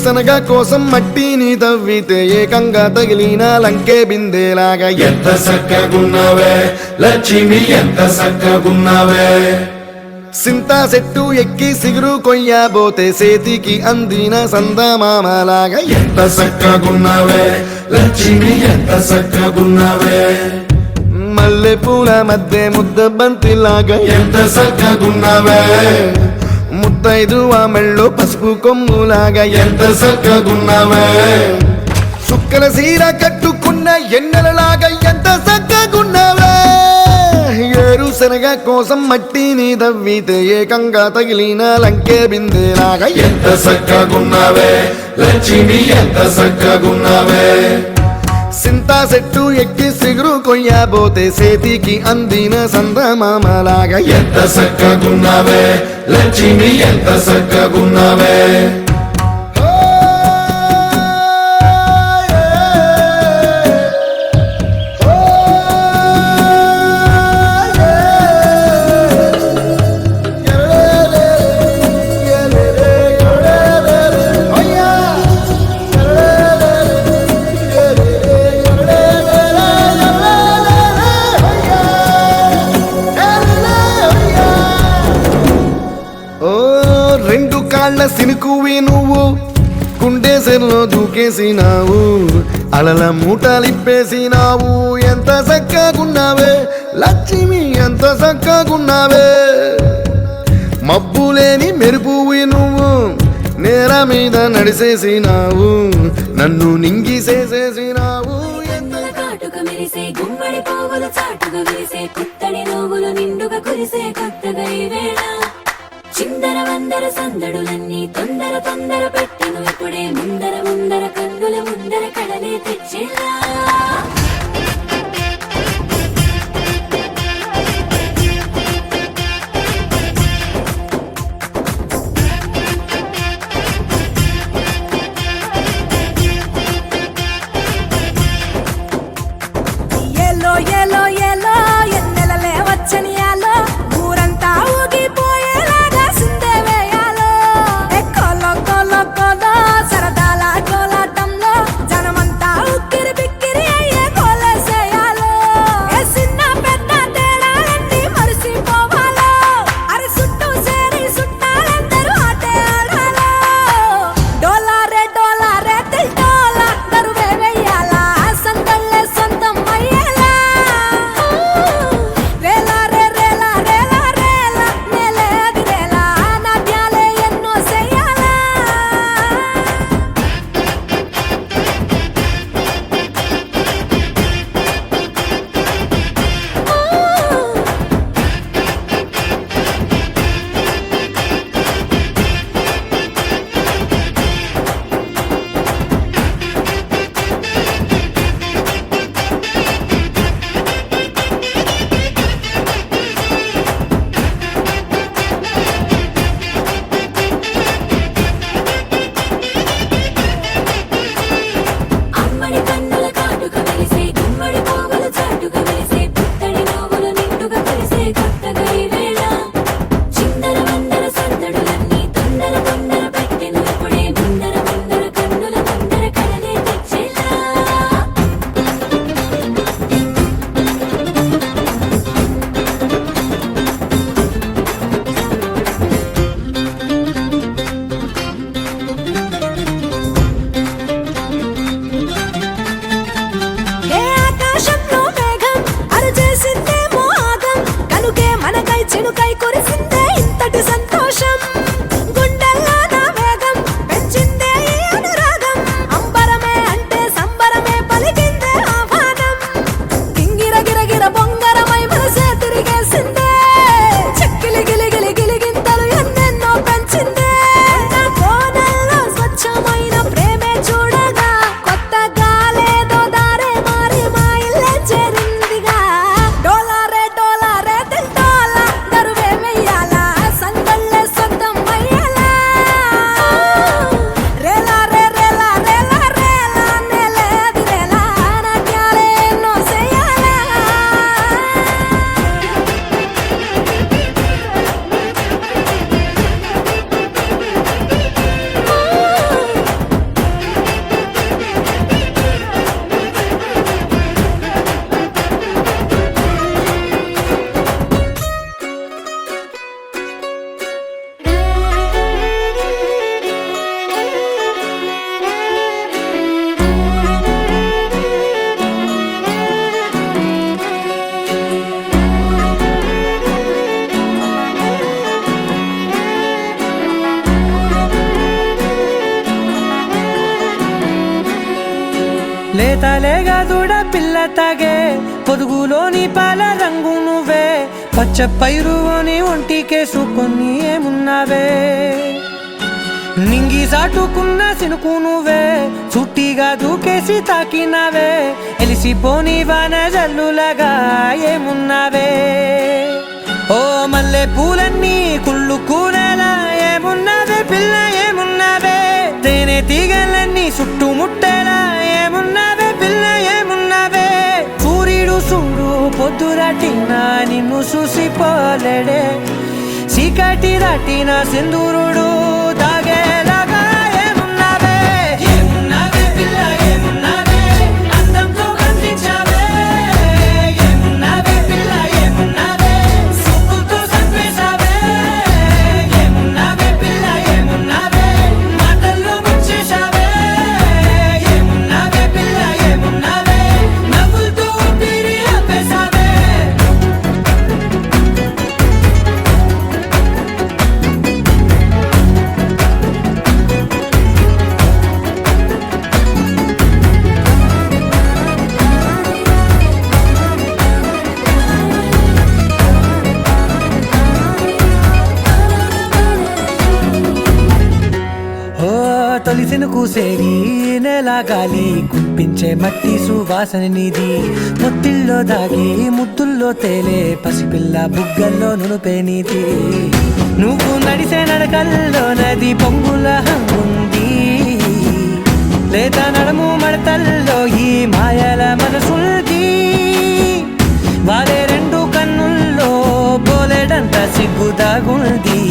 ఏరుశనగ కోసం మట్టిని తవ్వితే ఏకంగా తగిలిన లంకే బిందేలాగా ఎంత సక్కగున్నావే లక్ష్మి ఎంత సక్కగున్నావే సింతా చెట్టు ఎక్కి సిగురు కొయ్యబోతే సేతికి అందిన సందమామలాగా ఎంత సక్కగున్నావే లక్ష్మి ఎంత సక్కగున్నావే మల్లె పూల మధ్య ముద్ద బంతిలాగా ఎంత సక్కగున్నావే ముత్తైదు ఆ మెళ్ళో పసుపు కొమ్ములాగా ఎంత సక్కగున్నావే సుక్కల సీర కట్టుకున్న ఎన్నెలలాగా ఎంత చక్కగున్నావే ఏరుశనగ కోసం మట్టిని తవ్వితే ఏకంగా తగిలిన లంకే బిందేలాగా ఎంత సక్కగున్నావే లక్ష్మి ఎంత సక్కగున్నావే సింతా చెట్టు ఎక్కి సిగురు కొయ్యబోతే సేతికి అందిన సందమామలాగా ఎంత సక్కగున్నావే లక్ష్మి ఎంత సక్కగున్నావే రెండు కాళ్ళ సినుకువి నువ్వు కుండేసెల్లో దూకేసినావు అలల మూటలిప్పేసినావు ఎంత చక్కగున్నావే లక్ష్మి ఎంత చక్కగున్నావే మబ్బులేని మెరుపువి నువ్వు నేల మీద నడిసేసినావు నన్ను నింగిసేసేసినావు కాటుక మెరిసే గుమ్మడి పువ్వులు చాటుగా విరిసే పుత్తడి నువ్వులు నిండుగా కురిసే కొత్తగా ఈ వేళ చిందర వందర సందడులన్నీ తొందర తొందర పెట్టెను ఇప్పుడే ముందర ముందర కన్నుల ముందర కడలే తెచ్చేలా ఏలో ఏలో ఏలో ఎన్నెలలే వచ్చని యాలో ఊరంతా ఊగిపోయేలాగా సిందే వేయాలో ఎక్కోలో కోలో కోలో సరదాల కోలాటంలో జనమంతా ఉక్కిరి బిక్కిరి అయ్యే లేతలేగా దూడ పిల్ల తాగే పొదుగులోని పాల రంగు నువ్వే పచ్చ పైరుని ఒంటికేసుకొని ఏమున్నావే నింగి సాటుకున్న సినుకు నువ్వే చుట్టిగా దూకేసి తాకినావే ఎలిసిపోని వాన జల్లులగా ఏమున్నావే ఓ మల్లె పూలన్నీ కుళ్ళు కూరలా ఏమున్నావే పిల్ల ఏమున్నావే తేనె తీగలన్నీ చుట్టుముట్టేలా ఏమున్నావే పిల్ల ఏమున్నావే సూర్యుడు చూడు పొద్దురాటినా నిన్ను చూసిపోలేడే చీకటి దాటిన సింధూరుడు తాగేలాగా ఏమున్నావే ఏమున్నావే పిల్ల ఏమున్నావే అందంతో కనిపించావే ఏమున్నావే పిల్ల ఏమున్నావే సుక్కుతో చంపేశావే ఏమున్నావే పిల్ల ఏమున్నావే మాటల్లో ముంచేశావే ఏమున్నావే పిల్ల ఏమున్నావే నవ్వులతో ఊపిరి ఆపేశావే తొలిసిన కూసేరి నెల గాలి గుప్పించే మట్టి సువాసన నిధి ముత్తిల్లో దాగి ముద్దుల్లో తేలే పసిపిల్ల బుగ్గల్లో నునుపే నీది నువ్వు నడిసే నడకల్లో నది పొంగుల హంగుంది లేదా నడుము మడతల్లో ఈ మాయల మనసుంది వారే రెండు కన్నుల్లో పోలేడంత సిగ్గు దాగుంది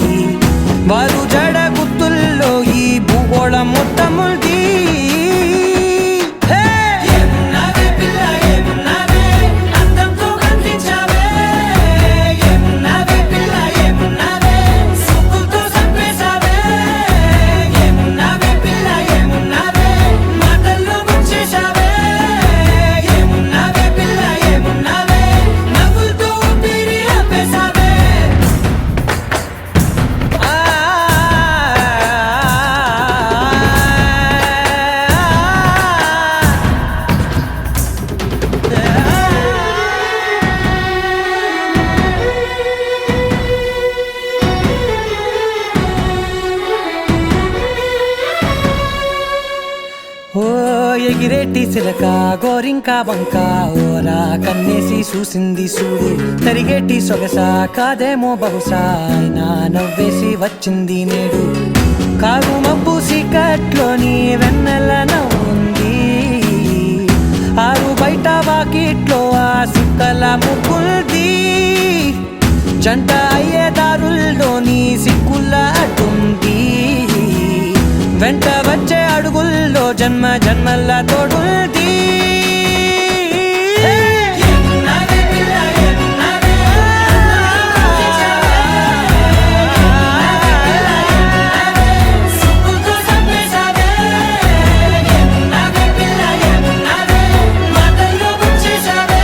వారు జడ గుత్తుల్లో ఈ భూగోళం మొత్తముంది ఏమున్నావే పిల్ల ఏమున్నావే అందంతో కనిపించావే ఏమున్నావే పిల్ల ఏమున్నావే సుక్కుతో చంపేశావే ఏమున్నావే పిల్ల ఏమున్నావే మాటల్లో ముంచేశావే ఏమున్నావే పిల్ల ఏమున్నావే నవ్వులతో ఊపిరి ఆపేశావే ఓ ఎగిరేటి సిలక గోరింక వంక ఓరా కన్నేసి చూసింది చూడు తరిగేటి సొగస కాదేమో బహుశా అయినా నవ్వేసి వచ్చింది నేడు కారు మబ్బు సీకట్లోని వెన్నెల నవ్వుంది ఆరు బయట వాకిట్లో ఆ సుక్కల ముగ్గుల్ది జంట అయ్యే దారుల్లోని సిగ్గుల అడ్డుంది వెంట వచ్చే అడుగుల్లో జన్మ జన్మల్ల తోడుంది ఏమున్నావే పిల్ల ఏమున్నావే సుక్కుతో చంపేశావే ఏమున్నావే పిల్ల ఏమున్నావే మాటల్లో ముంచేశావే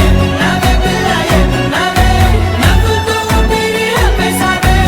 ఏమున్నావే పిల్ల ఏమున్నావే నవ్వులతో ఊపిరి ఆపేశావే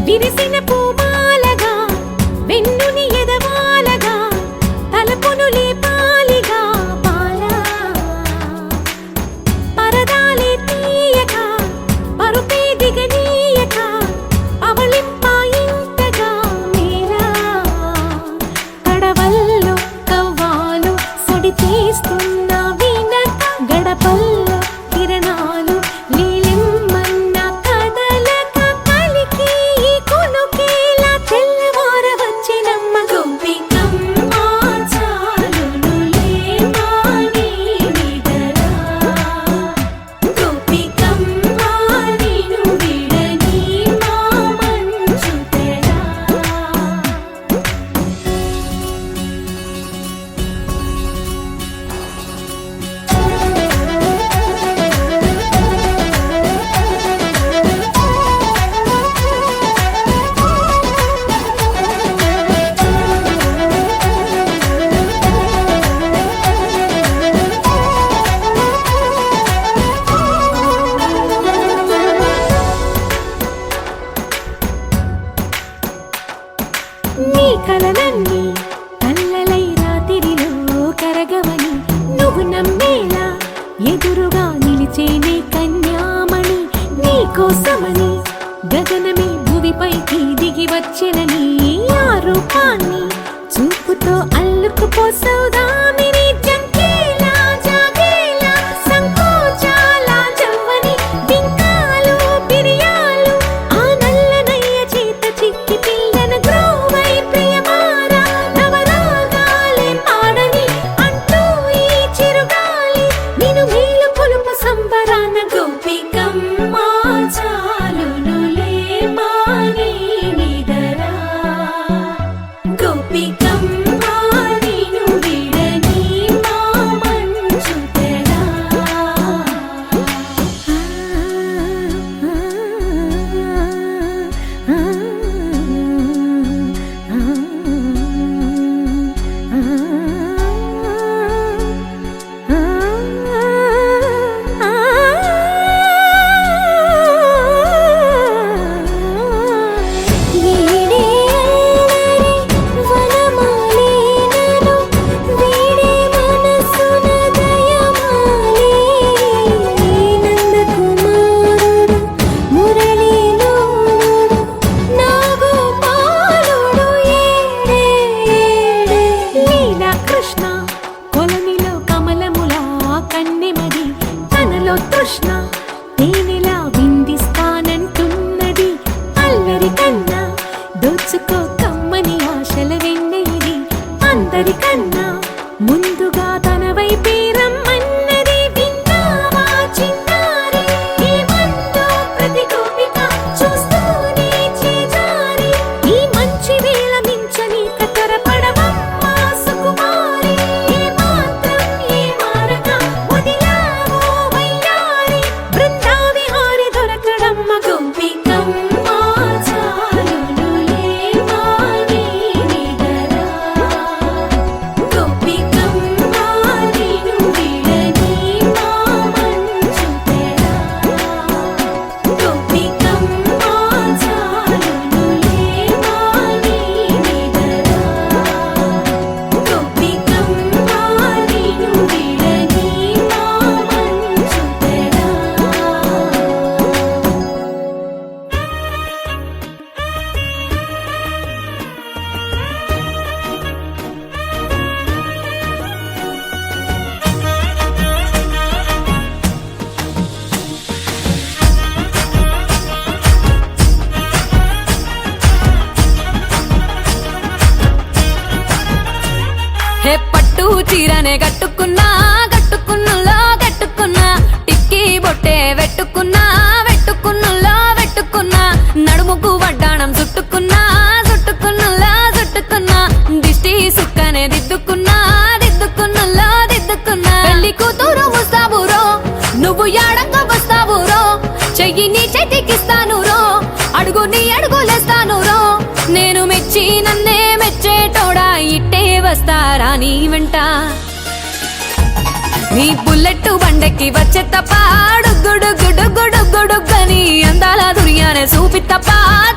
విరిసిన పూమాలగా వెన్నుని ఎదవాలగా తలపును లేపాలిగా పాలా పరదాలే తీయక పరుపే దిగనీయక అవళింపాయింతగా మేరా కడవల్లో కవ్వాలు సడి చేస్తున్న వీణత గడపల్లో కిరణాలు లీలిమ్మన్న కదలక కలికి కొనుకేలా తెల్లవార వచ్చినమ్మ గోపికమ్మ చాలునులే మాని నిదరా గోపికమ్మ నిను విడని మా మంచు తెరా నీ కలలన్నీ కల్లలై రాత్రిలో కరగవని నువ్వు నమ్మేలా ఎదురుగా నిలిచేనే కన్యామణి నీ కోసమని గగనమే భువిపైకి దిగి వచ్చెనని ఆ రూపాన్ని చూపుతో అల్లుకుపోసౌదామిని జంకేలా జాగేలా సంకోచాల జవ్వని బింకాలు బిరియాలు ఆ నల్లనయ్య చేత చిక్కి పిల్లన గ్రోవై ప్రియమారా నవరాగాలే పాడని అంటూ ఈ చిరుగాలి నిన్ను మేలు కొలుపు సంబరాన గోపికమ్మ చాలునులే మాని నిదరా గోపికమ్మ నిను విడని మా మంచు తెరా కృష్ణ కొలనిలో కమలములా కన్నెమది తనలో తృష్ణ తేనెలా విందిస్తానంటున్నది అల్లరి కన్నా దోచుకో కమ్మని ఆశల వెన్నెయిది అందరికన్నా ముందుగా తన వైపే రమ్మన్నది విన్నావా చిన్నారి ఏమందో ప్రతి గోపిక చూస్తూనే చేజారి ఈ మంచి వేళ మించని కతరపడవమ్మ సుకుమారి ఏ మాత్రం ఏ మారక వదిలావో వయ్యారి బృందావిహారి దొరకడమ్మ గోపికమ్మ చాలునులే మాని నిదరా గోపికమ్మ నిను విడని మా మంచు తెరా గోపికమ్మ చాలునులే మాని నిదరా గోపికమ్మ నిను విడని మా మంచు తెరా హే పట్టు చీరనే కట్టుకున్నా కట్టుకున్నులో కట్టుకున్నా టిక్కీ బొట్టే వెట్టుకున్నా వెట్టుకున్నులో వెట్టుకున్నా నడుముకు వడ్డాణం చుట్టుకున్నా చుట్టుకున్నులో చుట్టుకున్నా దిష్టి సుక్కనే దిద్దుకున్నా దిద్దుకున్నులో దిద్దుకున్నా పెళ్లి కూతురు వస్తావురో నువ్వు యాడంగా వస్తావురో చెయ్యి నీ చేతికిస్తాను రో అడుగు నీ అడుగులేస్తాను రో నేను మెచ్చి నన్నే మెచ్చేటోడా ఇట్టే వస్తారా నీ వెంట నీ బుల్లెట్ బండెక్కి వచ్చే తప్ప గుడు గుడు గుడు గుడు గుడుగని అందాల దుర్యానే చూపి తప్ప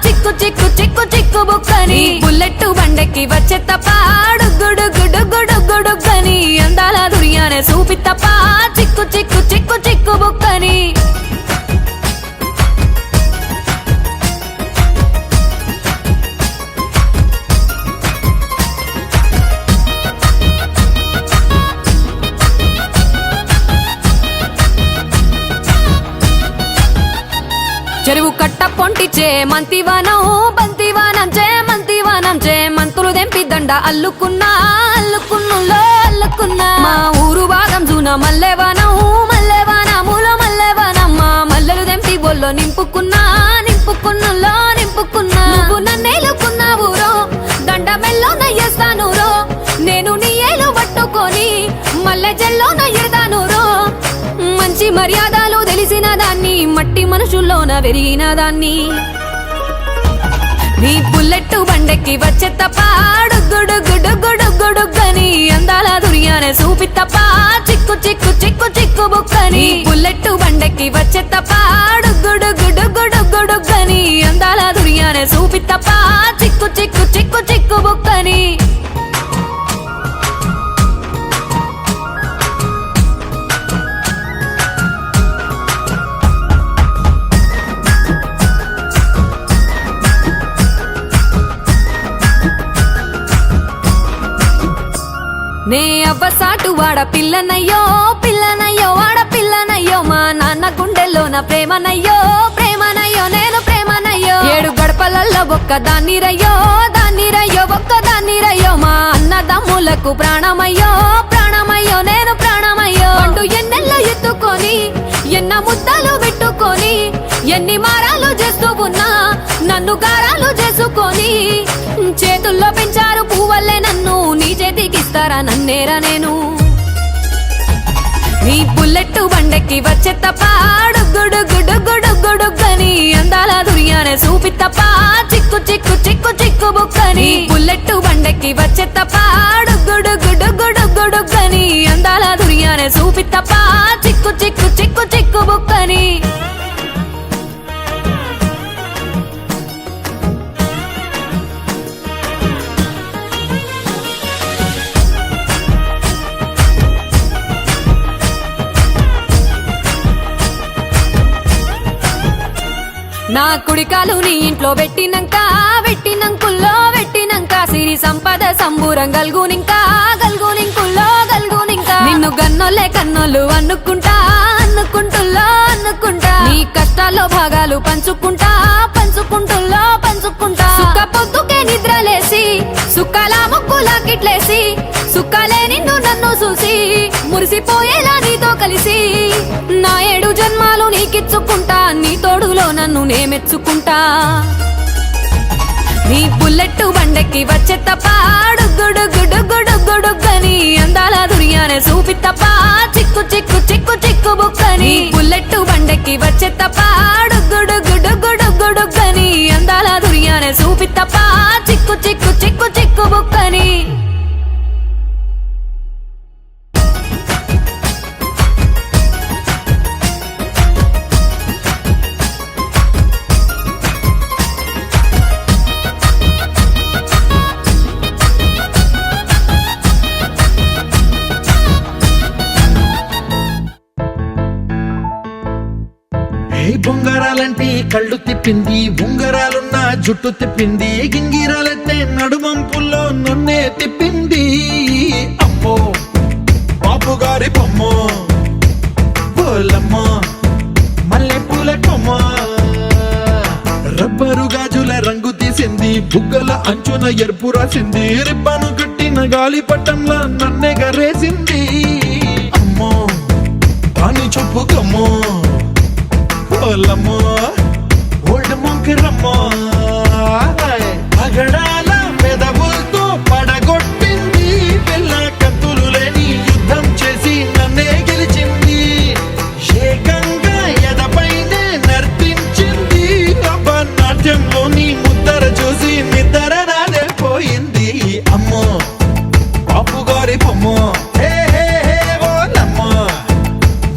చిక్కు చిక్కు బుల్లెట్ బండెక్కి వచ్చే తప్ప డుగ్గుడుగ్గుడుగ్గుడుగ్గుడుగ్గని అందాల దుర్యానే చూపి తప్ప చిక్కు చిక్కు చిక్కు చిక్కు బుక్కని చెరువు కట్ట పొంటిచే మంతివానం బంతివానం చే మంతులు దెంపి దండ అల్లుకున్నా అల్లుకున్నులో అల్లుకున్నా మా ఊరు భాగం జూన మల్లెవానములో మల్లెవానమ్మ మల్లెలు దెంపి బొల్లో నింపుకున్నా నింపుకున్నులో నింపుకున్నా నువ్వు నన్నేలుకున్నావు రో దండ మెల్లో నయ్యేస్తాను రో నేను నీ ఏలు పట్టుకొని మల్లె జల్లో నయ్యేదాను రో మంచి మర్యాదలు తెలిసిన దాన్ని మట్టి మనుషుల్లోన పెరిగిన దాన్ని నీ బుల్లెట్ బండెక్కి వచ్చే తప్ప డుగ్గుడుగ్గుడుగ్గుడుగ్గుడుగ్గని అందాల దుర్యానే చూపి తప్ప చిక్కు చిక్కు చిక్కు చిక్కు బుక్కని బుల్లెట్ బండెక్కి వచ్చే తప్ప డుగ్గుడుగ్గుడుగ్గుడుగ్గుడుగ్గని అందాల దుర్యానే చూపి తప్ప చిక్కు చిక్కు చిక్కు చిక్కు బుక్కని నే అవ్వసాటు వాడ పిల్లనయ్యో వాడ పిల్లనయ్యో మా నాన్న గుండెల్లో నా ప్రేమనయ్యో నేను ప్రేమనయ్యో 7 గడపలల్లో ఒక్క దాన్ని రయ్యో మా అన్నదమ్ములకు ప్రాణమయ్యో నేను ప్రాణమయ్యో అంటూ ఎన్నెల్లో ఎత్తుకొని ఎన్న ముద్దలు పెట్టుకొని ఎన్ని మారాలు చేస్తూ ఉన్నా నన్ను గారాలు చేసుకొని చేతుల్లో పెంచారు పువ్వల్లే నన్ను నీ చేతికిస్తారా నన్నేరా నేను నీ బుల్లెట్ బండెక్కి వచ్చే తప్ప డుగ్గుడుగ్గుడుగ్గుడుగ్గుడుగ్గని అందాల దుర్యానే చూపి తప్ప చిక్కు చిక్కు చిక్కు చిక్కు బుక్కని బుల్లెట్ బండెక్కి వచ్చే తప్ప డుగ్గుడుగ్గుడుగ్గుడుగ్గుడుగ్గని అందాల దుర్యానే చూపి తప్ప చిక్కు చిక్కు చిక్కు చిక్కు బుక్కని నా కుడికాలు నీ ఇంట్లో పెట్టినంక సిరి సంపద సంబూరం గల్గునింకా నిన్ను గన్నోలే కన్నోలు అనుకుంటా నీ కష్టాల్లో భాగాలు పంచుకుంటా సుక్క పొద్దుకే నిద్రలేసి సుక్కల ముక్కులా కిట్లేసి సుక్కలే నిన్ను నన్ను చూసి మురిసిపోయేలా నీతో కలిసి నా 7 జన్మాలు నీకిచ్చుకుంటా నీ తోడులో నన్ను నే మెచ్చుకుంటా నీ బుల్లెట్ బండెక్కి వచ్చే తప్ప డుగ్గుడుగ్గుడుగ్గుడుగ్గుడుగ్గని అందాల దుర్యానే చూపి తప్ప చిక్కు చిక్కు చిక్కు చిక్కు బుక్కని బుల్లెట్ బండెక్కి వచ్చే తప్ప డుగ్గుడుగ్గుడుగ్గుడుగ్గుడుగ్గని అందాల దుర్యానే చూపి తప్ప చిక్కు చిక్కు చిక్కు చిక్కు బుక్కని బొంగరాలంటే కళ్ళు తిప్పింది ఉంగరాలున్న జుట్టు తిప్పింది గింగిరాలంటే నడుమంపుల్లో నన్నే తిప్పింది అమ్మో బాపు గారి బొమ్మ పోలమ్మ మల్లె పూల కొమ్మ రబ్బరు గాజుల రంగు తీసింది బుగ్గల అంచున ఎరుపు రాసింది రిబ్బను కట్టిన గాలి పట్టంలా నన్నే గరేసింది అమ్మో దాని చొప్పు కమ్మో పోలమ్మో ఓల్డ్ మొంకిరమ్మో పగడాల పెదవులతో పడగొట్టింది పిల్ల కత్తులు లేని యుద్ధం చేసి నన్నే గెలిచింది ఏకంగా ఎదపైనే నర్తించింది నాట్యంలోని ముద్దర చూసి నిద్ర నాదే పోయింది అమ్మో బాపు గారి బొమ్మో హే హే హే ఓలమ్మో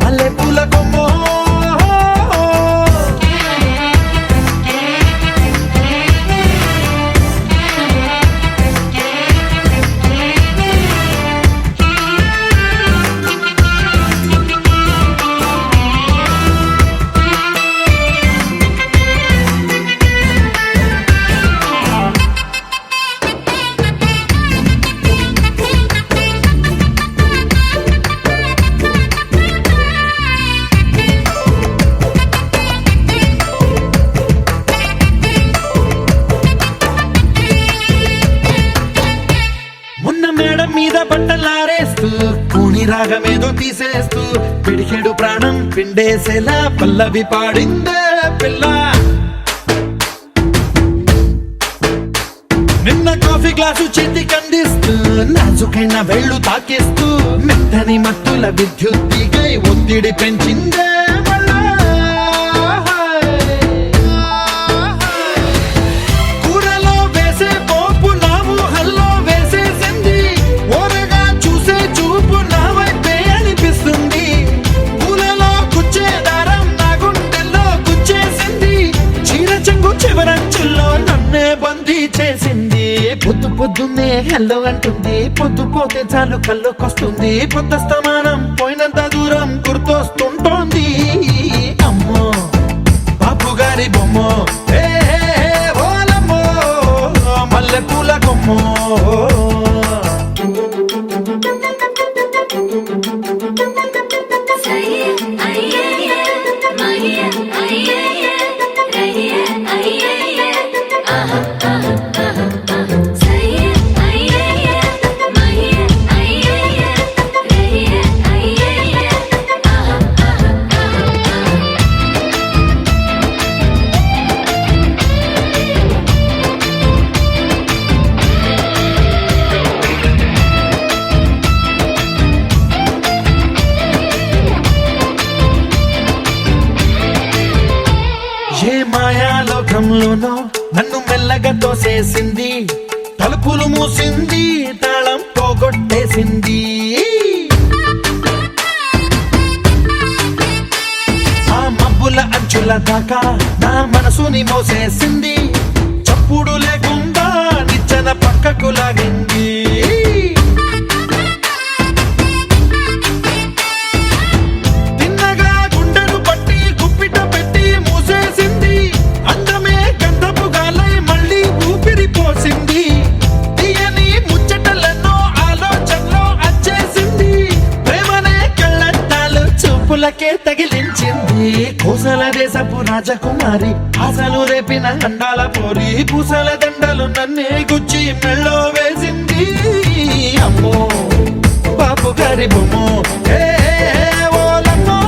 మల్లె పూల కొమ్మో రాగమేదో తీసేస్తూ పిడికెడు ప్రాణం పిండేసేలా పల్లవి పాడిందే పిల్ల. నిన్న కాఫీ గ్లాసు చేతి కందిస్తూ నాజుకైన వేళ్ళు తాకిస్తూ మెత్తని మత్తుల విద్యుత్తిగై ఒత్తిడి పెంచిందే మళ్ళా. కూరలో వేసే పోపు నా ఊహల్లో వేసేసింది, ఓరగా చూసే చూపు నా వైపే అనిపిస్తుంది. పూలలో గుచ్చే దారం నా గుండెల్లో గుచ్చేసింది, చీర చెంగు చివరంచుల్లో నన్నే బందీ చేసింది. పొద్దు పొద్దున్నే హెల్లో అంటుంది, పొద్దు పోతే చాలు కళ్ళొకొస్తుంది. పొద్దు స్తమానం పోయినంత దూరం గుర్తొస్తుంటోంది. అమ్మో బాపు గారి బొమ్మో, ఏ ఓలమ్మో మల్లె పూల కొమ్మో. ఏ మాయాలోకంలోనో నన్ను మెల్లగా తోసేసింది, తలుపులు మూసింది, తాళం పోగొట్టేసింది. ఆ మబ్బుల అంచుల దాకా నా మనసుని మోసేసింది, చప్పుడు లేకుండా నిచ్చెన పక్కకు లాగింది. తిన్నగా గుండెను పట్టి గుప్పిట పెట్టి మూసేసింది, అందమే గంధపు గాలై మళ్ళీ ఊపిరి పోసింది. తీయని ముచ్చటలెన్నో ఆలోచనలో అచ్చేసింది, ప్రేమనే కళ్ళట్టాలు చూపులకే తగిలించింది. కోసల దేశపు రాజకుమారి ఆశలు రేపిన అండాల పోరి, పూసల దండలు నన్నే గుచ్చి మెళ్ళో వేసింది. అమ్మో బాపు గారి బొమ్మో, ఏ ఓలమ్మో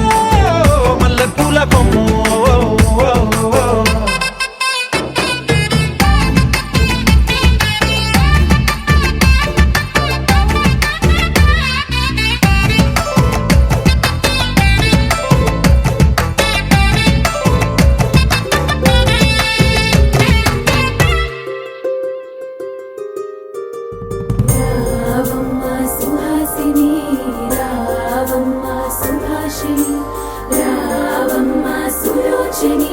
మల్లె పూల కొమ్మో. రావమ్మ సుహాసిని, రావమ్మ సుభాషిణి, రావమ్మ సులోచని,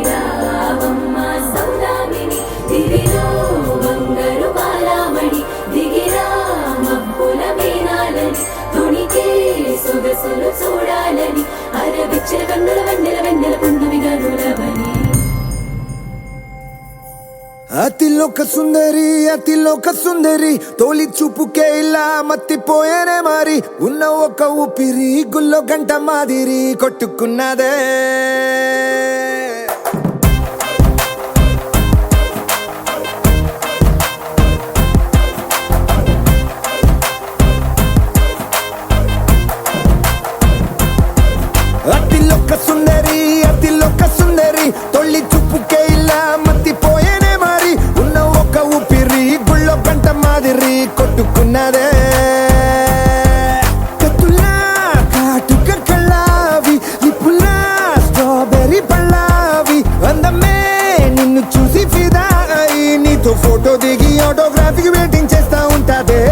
రావమ్మ సౌదామిని. దివిలో బంగారు బాలామణి, దిగిరా మబ్బుల మీనాలని, తొణికే సొగసులు చూడాలని, అరవిచ్చిన కన్నుల వెన్నెల వెన్నెల పున్నమిగా నులవని. అతిలోక సుందరి అతిలోక సుందరి, తోలి చూపుకే ఇలా మత్తిపోయేనే మరి. ఉన్న ఒక ఊపిరి గుల్లో గంట మాదిరి కొట్టుకున్నదే. అతిలోక సుందరి అతిలోక సుందరి, తొలి చూపుకే ఇలా మత్తిపోయేనే మరి. ఉన్న ఒక ఊపిరి గుళ్ళో గంట మాదిరి కొట్టుకున్నదే. కత్తులా కాటుక కళ్ళావి, నిప్పులా స్ట్రాబెర్రీ పళ్ళావి, అందమే నిన్ను చూసి ఫిదా అయి నీతో ఫోటో దిగి ఆటోగ్రాఫీకి వెయిటింగ్ చేస్తా ఉంటాదే.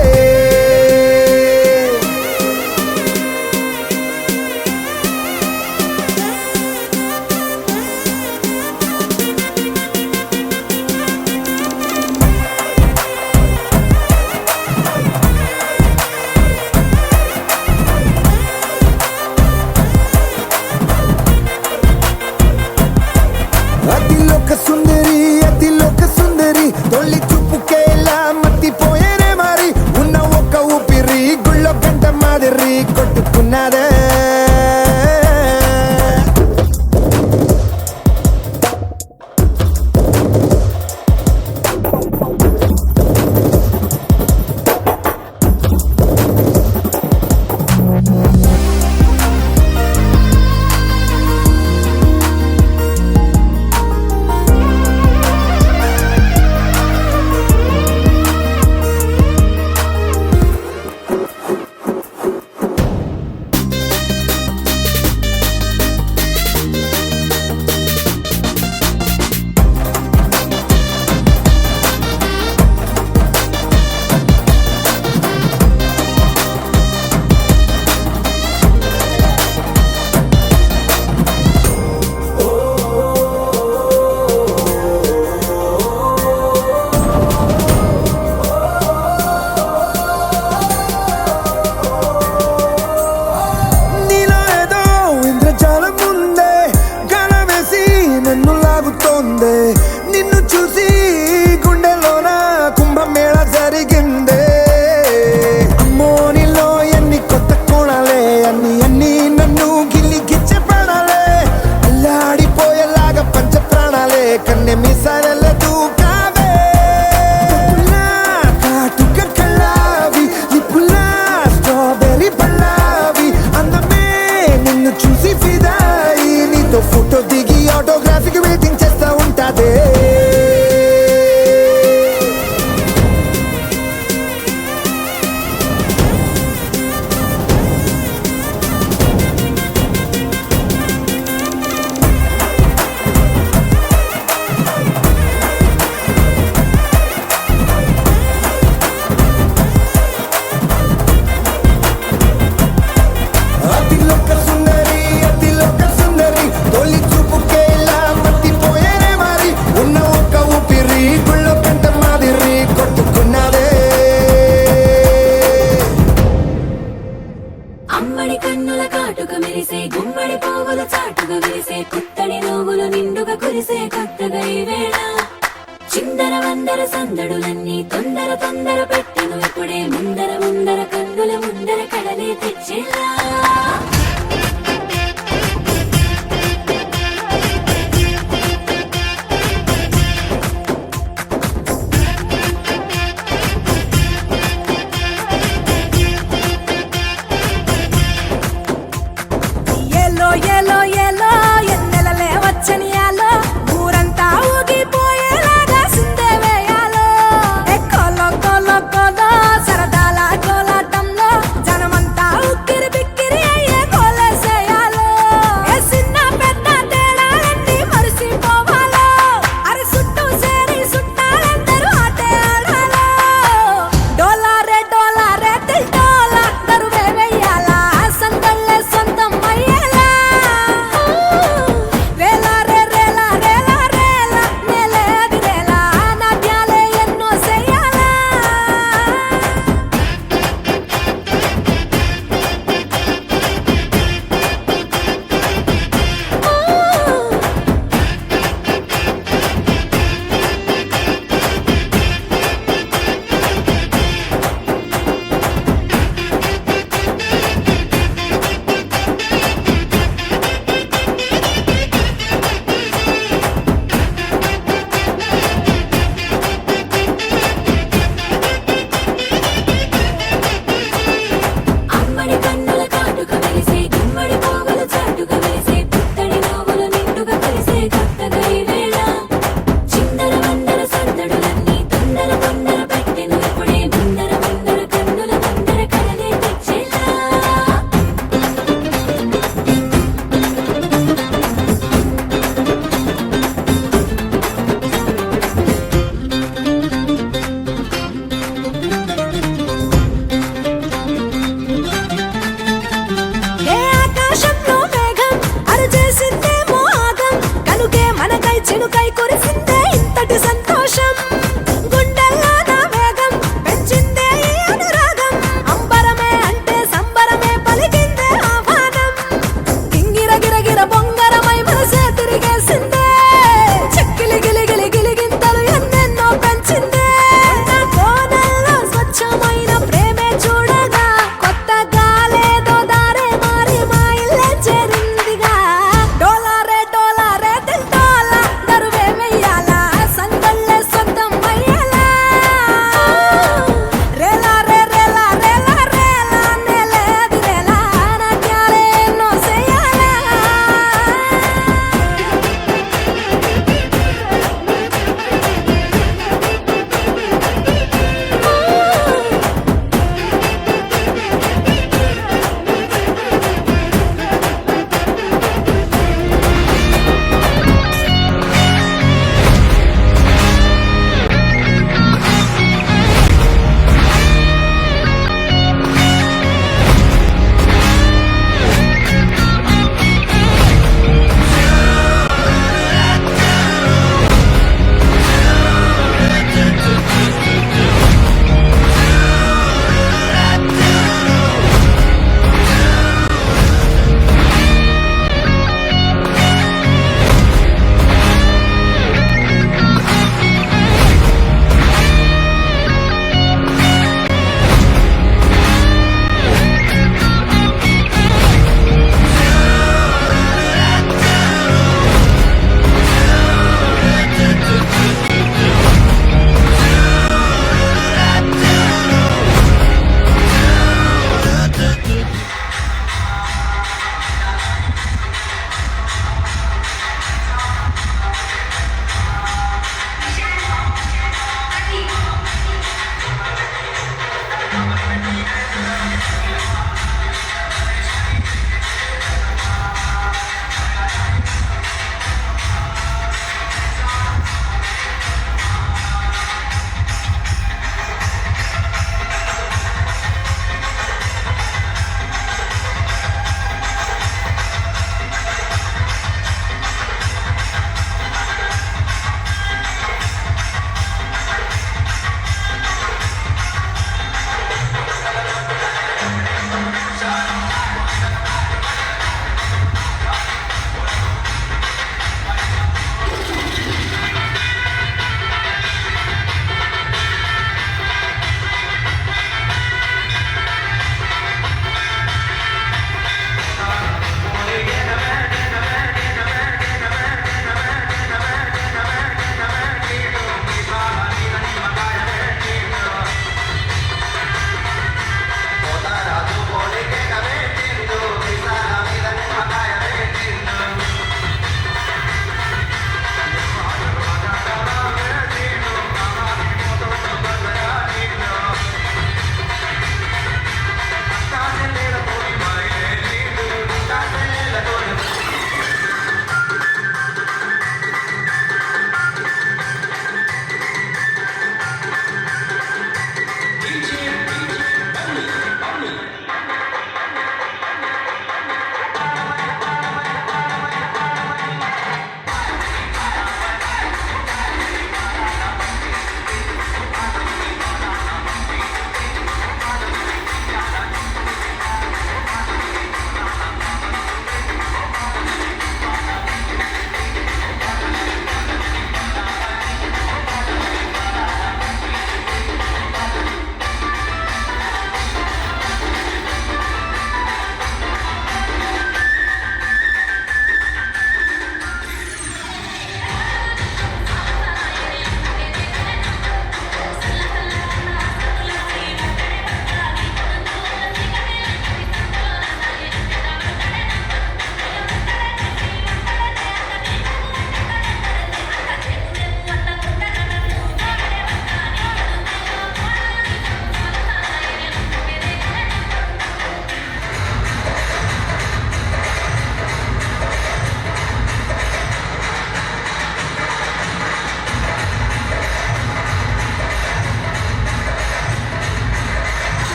అతిలోక సుందరి అతిలోక సుందరి, తొలి చూపుకే ఇలా మత్తి వందర సందడులన్నీ తొందర తొందర పెట్టెను ఇప్పుడే ముందర ముందర కన్నుల ముందర కడలే తెచ్చేలా